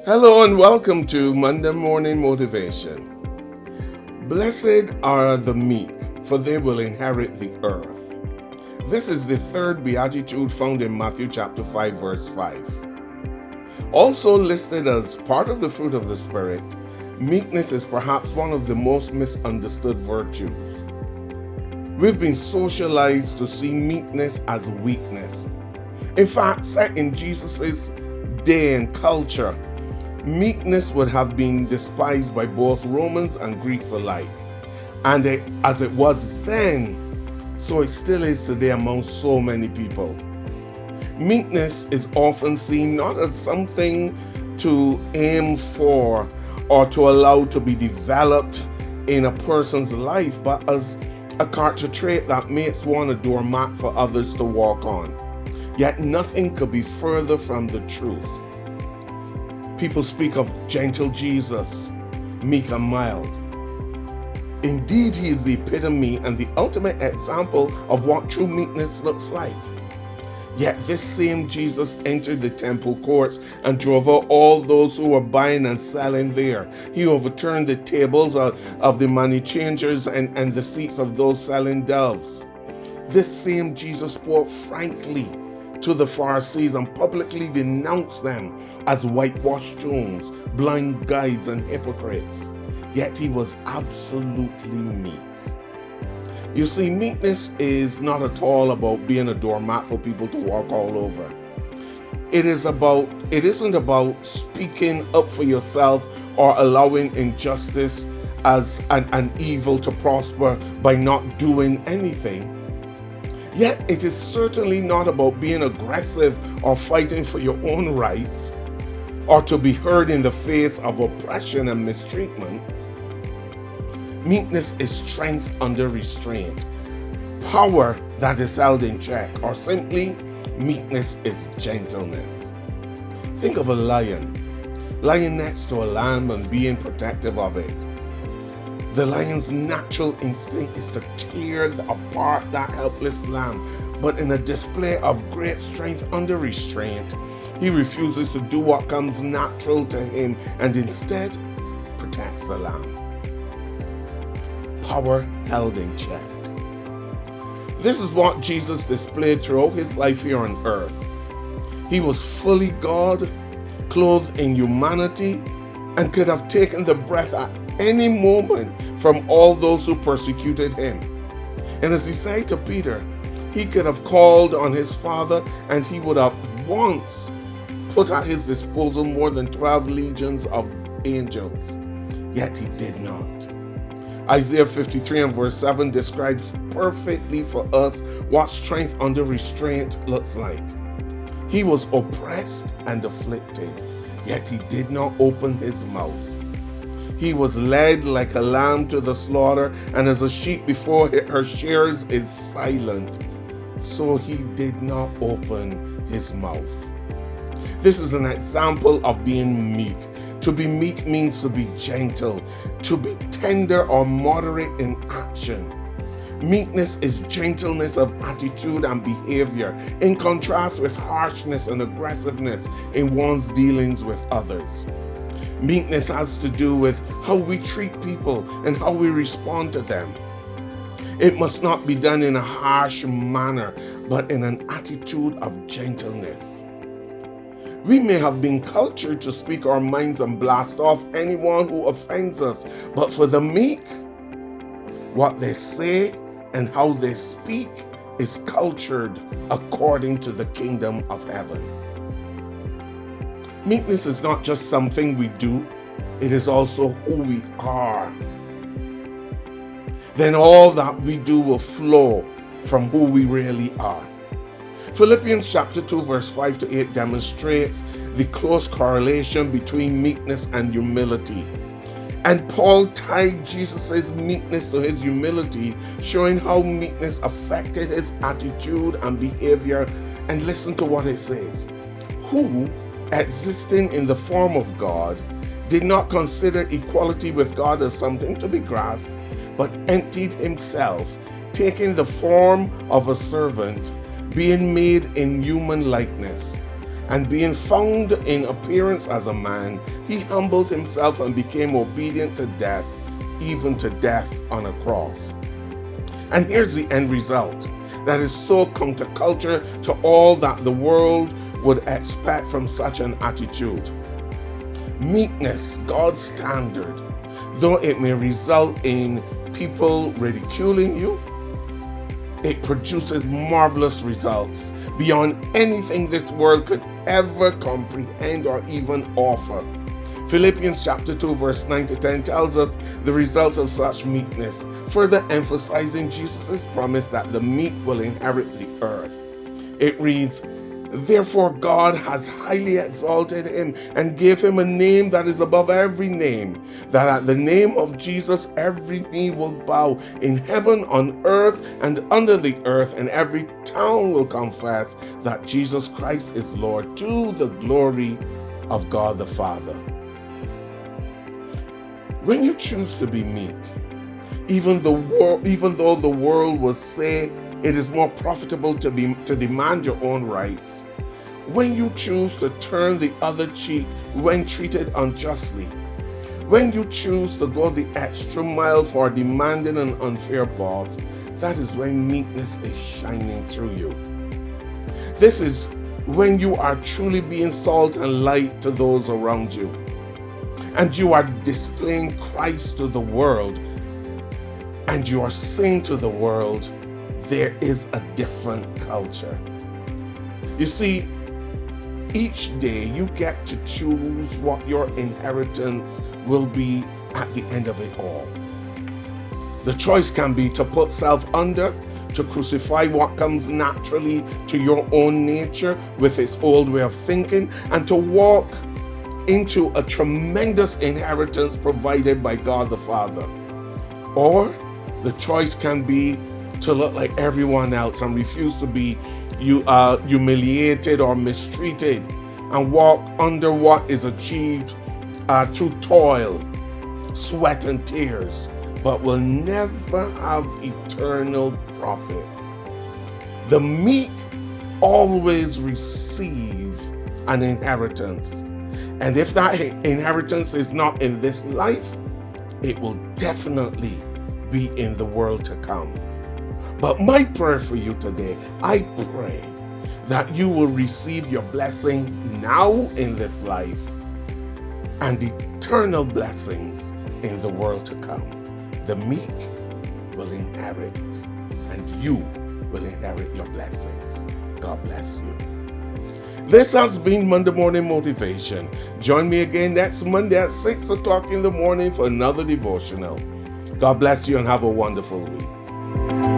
Hello and welcome to Monday Morning Motivation. Blessed are the meek, for they will inherit the earth. This is the third beatitude found in Matthew chapter 5 verse 5. Also listed as part of the fruit of the Spirit, meekness is perhaps one of the most misunderstood virtues. We've been socialized to see meekness as weakness. In fact, set in Jesus' day and culture, meekness would have been despised by both Romans and Greeks alike. And as it was then, so it still is today among so many people. Meekness is often seen not as something to aim for or to allow to be developed in a person's life, but as a character trait that makes one a doormat for others to walk on. Yet nothing could be further from the truth. People speak of gentle Jesus, meek and mild. Indeed, he is the epitome and the ultimate example of what true meekness looks like. Yet this same Jesus entered the temple courts and drove out all those who were buying and selling there. He overturned the tables of the money changers and the seats of those selling doves. This same Jesus spoke frankly to the Pharisees and publicly denounced them as whitewashed tombs, blind guides, and hypocrites. Yet he was absolutely meek. You see, meekness is not at all about being a doormat for people to walk all over. It isn't about speaking up for yourself or allowing injustice as an evil to prosper by not doing anything. Yet it is certainly not about being aggressive or fighting for your own rights or to be heard in the face of oppression and mistreatment. Meekness is strength under restraint, power that is held in check, or simply, meekness is gentleness. Think of a lion lying next to a lamb and being protective of it. The lion's natural instinct is to tear apart that helpless lamb, but in a display of great strength under restraint, he refuses to do what comes natural to him and instead protects the lamb. Power held in check. This is what Jesus displayed throughout his life here on earth. He was fully God, clothed in humanity, and could have taken the breath at any moment from all those who persecuted him. And as he said to Peter, he could have called on his Father and he would have once put at his disposal more than 12 legions of angels. Yet he did not. Isaiah 53 and verse 7 describes perfectly for us what strength under restraint looks like. He was oppressed and afflicted, yet he did not open his mouth. He was led like a lamb to the slaughter, and as a sheep before her shearers is silent, so he did not open his mouth. This is an example of being meek. To be meek means to be gentle, to be tender or moderate in action. Meekness is gentleness of attitude and behavior, in contrast with harshness and aggressiveness in one's dealings with others. Meekness has to do with how we treat people and how we respond to them. It must not be done in a harsh manner, but in an attitude of gentleness. We may have been cultured to speak our minds and blast off anyone who offends us, but for the meek, what they say and how they speak is cultured according to the kingdom of heaven. Meekness is not just something we do, it is also who we are. Then all that we do will flow from who we really are. Philippians chapter 2 verse 5 to 8 demonstrates the close correlation between meekness and humility. And Paul tied Jesus' meekness to his humility, showing how meekness affected his attitude and behavior. And listen to what it says. Who, existing in the form of God, did not consider equality with God as something to be grasped, but emptied himself, taking the form of a servant, being made in human likeness, And being found in appearance as a man, he humbled himself and became obedient to death, even to death on a cross. And here's the end result that is so counterculture to all that the world would expect from such an attitude. Meekness, God's standard, though it may result in people ridiculing you, it produces marvelous results beyond anything this world could ever comprehend or even offer. Philippians chapter 2 verse 9 to 10 tells us the results of such meekness, further emphasizing Jesus' promise that the meek will inherit the earth. It reads, "Therefore God has highly exalted him and gave him a name that is above every name, that at the name of Jesus every knee will bow in heaven, on earth, and under the earth, and every tongue will confess that Jesus Christ is Lord, to the glory of God the Father." When you choose to be meek, even though the world will say it is more profitable to demand your own rights, when you choose to turn the other cheek when treated unjustly, when you choose to go the extra mile for demanding an unfair boss, that is when meekness is shining through you. This is when you are truly being salt and light to those around you, and you are displaying Christ to the world, and you are saying to the world, there is a different culture. You see, each day you get to choose what your inheritance will be at the end of it all. The choice can be to put self under, to crucify what comes naturally to your own nature with its old way of thinking, and to walk into a tremendous inheritance provided by God the Father. Or the choice can be to look like everyone else and refuse to be humiliated or mistreated, and walk under what is achieved through toil, sweat, and tears, but will never have eternal profit. The meek always receive an inheritance. And if that inheritance is not in this life, it will definitely be in the world to come. But my prayer for you today, I pray that you will receive your blessing now in this life and eternal blessings in the world to come. The meek will inherit, and you will inherit your blessings. God bless you. This has been Monday Morning Motivation. Join me again next Monday at 6 o'clock in the morning for another devotional. God bless you and have a wonderful week.